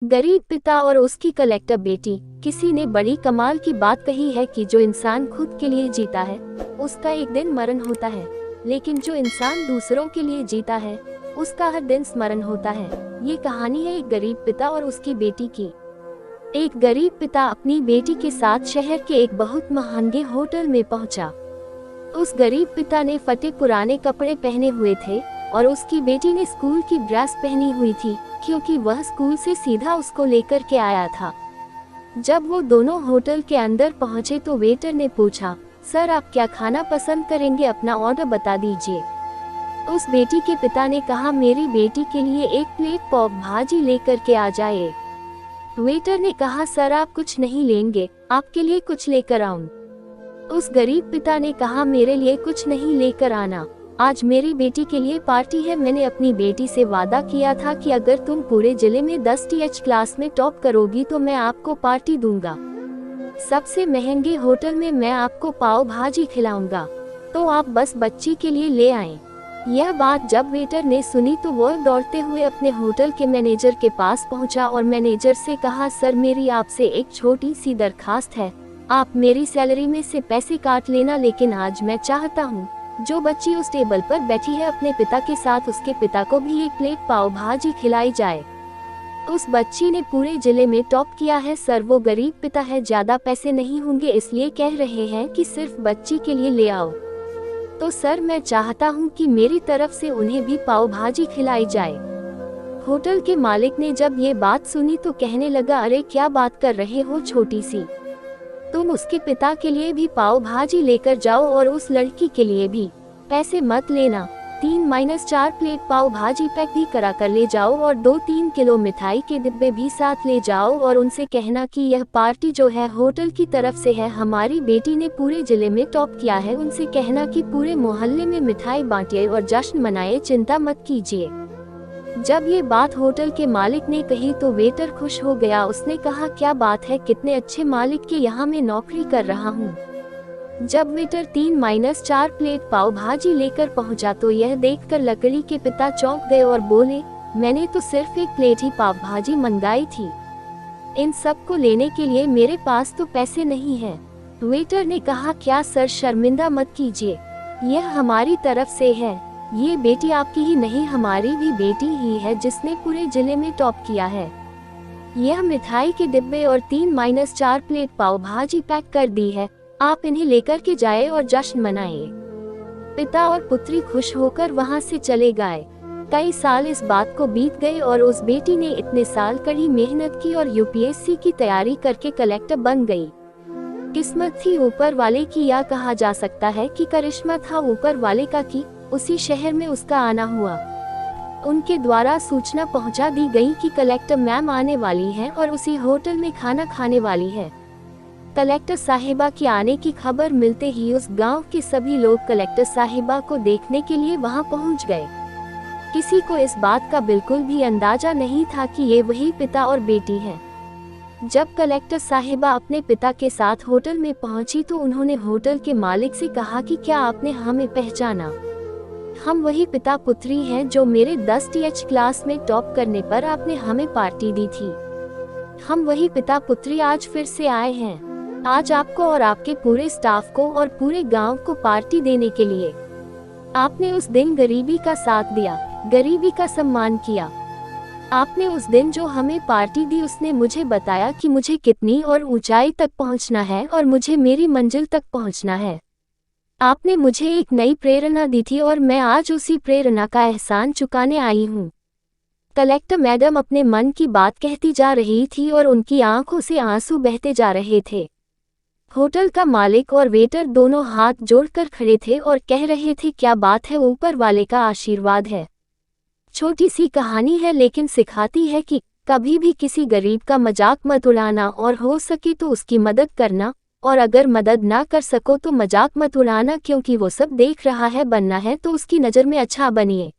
गरीब पिता और उसकी कलेक्टर बेटी। किसी ने बड़ी कमाल की बात कही है कि जो इंसान खुद के लिए जीता है उसका एक दिन मरण होता है, लेकिन जो इंसान दूसरों के लिए जीता है उसका हर दिन स्मरण होता है। ये कहानी है एक गरीब पिता और उसकी बेटी की। एक गरीब पिता अपनी बेटी के साथ शहर के एक बहुत महंगे होटल में पहुंचा। उस गरीब पिता ने फटे पुराने कपड़े पहने हुए थे और उसकी बेटी ने स्कूल की ड्रेस पहनी हुई थी, क्योंकि वह स्कूल से सीधा उसको लेकर के आया था। जब वो दोनों होटल के अंदर पहुंचे तो वेटर ने पूछा, सर आप क्या खाना पसंद करेंगे, अपना ऑर्डर बता दीजिए। उस बेटी के पिता ने कहा, मेरी बेटी के लिए एक प्लेट पाव भाजी लेकर के आ जाए। वेटर ने कहा, सर आप कुछ नहीं लेंगे, आपके लिए कुछ लेकर आऊं। उस गरीब पिता ने कहा, मेरे लिए कुछ नहीं लेकर आना, आज मेरी बेटी के लिए पार्टी है। मैंने अपनी बेटी से वादा किया था कि अगर तुम पूरे जिले में 10 टीएच क्लास में टॉप करोगी तो मैं आपको पार्टी दूंगा, सबसे महंगे होटल में मैं आपको पाव भाजी खिलाऊंगा, तो आप बस बच्ची के लिए ले आएं। यह बात जब वेटर ने सुनी तो वह दौड़ते हुए अपने होटल के मैनेजर के पास पहुंचा और मैनेजर से कहा, सर मेरी आपसे एक छोटी सी दरखास्त है, आप मेरी सैलरी में से पैसे काट लेना, लेकिन आज मैं चाहता हूँ जो बच्ची उस टेबल पर बैठी है अपने पिता के साथ, उसके पिता को भी एक प्लेट पाव भाजी खिलाई जाए। उस बच्ची ने पूरे जिले में टॉप किया है सर, वो गरीब पिता है, ज्यादा पैसे नहीं होंगे इसलिए कह रहे हैं कि सिर्फ बच्ची के लिए ले आओ। तो सर मैं चाहता हूँ कि मेरी तरफ से उन्हें भी पाव भाजी खिलाई जाए। होटल के मालिक ने जब ये बात सुनी तो कहने लगा, अरे क्या बात कर रहे हो छोटी सी, तुम उसके पिता के लिए भी पाव भाजी लेकर जाओ और उस लड़की के लिए भी, पैसे मत लेना, 3-4 प्लेट पाव भाजी पैक भी करा कर ले जाओ और 2-3 किलो मिठाई के डिब्बे भी साथ ले जाओ और उनसे कहना कि यह पार्टी जो है होटल की तरफ से है, हमारी बेटी ने पूरे जिले में टॉप किया है। उनसे कहना कि पूरे मोहल्ले में मिठाई बांटिए और जश्न मनाए, चिंता मत कीजिए। जब ये बात होटल के मालिक ने कही तो वेटर खुश हो गया। उसने कहा, क्या बात है, कितने अच्छे मालिक के यहाँ मैं नौकरी कर रहा हूँ। जब वेटर 3-4 प्लेट पाव भाजी लेकर पहुँचा तो यह देखकर लकड़ी के पिता चौंक गए और बोले, मैंने तो सिर्फ एक प्लेट ही पाव भाजी मंगाई थी, इन सब को लेने के लिए मेरे पास तो पैसे नहीं है। वेटर ने कहा, क्या सर शर्मिंदा मत कीजिए, यह हमारी तरफ से है, ये बेटी आपकी ही नहीं हमारी भी बेटी ही है जिसने पूरे जिले में टॉप किया है। यह मिठाई के डिब्बे और 3-4 प्लेट पाव भाजी पैक कर दी है, आप इन्हें लेकर के जाए और जश्न मनाए। पिता और पुत्री खुश होकर वहां से चले गए। कई साल इस बात को बीत गए और उस बेटी ने इतने साल कड़ी मेहनत की और यूपीएससी की तैयारी करके कलेक्टर बन गई। किस्मत थी ऊपर वाले की, या कहा जा सकता है कि करिश्मा था ऊपर वाले का कि उसी शहर में उसका आना हुआ। उनके द्वारा सूचना पहुंचा दी गई कि कलेक्टर मैम आने वाली हैं और उसी होटल में खाना खाने वाली है। कलेक्टर साहिबा के आने की खबर मिलते ही उस गांव के सभी लोग कलेक्टर साहिबा को देखने के लिए वहां पहुंच गए। किसी को इस बात का बिल्कुल भी अंदाजा नहीं था कि ये वही पिता और बेटी है। जब कलेक्टर साहिबा अपने पिता के साथ होटल में पहुंची तो उन्होंने होटल के मालिक से कहा कि क्या आपने हमें पहचाना, हम वही पिता पुत्री हैं जो मेरे 10 टीएच क्लास में टॉप करने पर आपने हमें पार्टी दी थी। हम वही पिता पुत्री आज फिर से आए हैं, आज आपको और आपके पूरे स्टाफ को और पूरे गांव को पार्टी देने के लिए। आपने उस दिन गरीबी का साथ दिया, गरीबी का सम्मान किया। आपने उस दिन जो हमें पार्टी दी उसने मुझे बताया कि मुझे कितनी और ऊंचाई तक पहुंचना है और मुझे मेरी मंजिल तक पहुंचना है। आपने मुझे एक नई प्रेरणा दी थी और मैं आज उसी प्रेरणा का एहसान चुकाने आई हूँ। कलेक्टर मैडम अपने मन की बात कहती जा रही थी और उनकी आंखों से आंसू बहते जा रहे थे। होटल का मालिक और वेटर दोनों हाथ जोड़कर खड़े थे और कह रहे थे, क्या बात है, ऊपर वाले का आशीर्वाद है। छोटी सी कहानी है लेकिन सिखाती है कि कभी भी किसी गरीब का मजाक मत उड़ाना और हो सके तो उसकी मदद करना, और अगर मदद ना कर सको तो मजाक मत उड़ाना, क्योंकि वो सब देख रहा है, बनना है तो उसकी नज़र में अच्छा बनिए।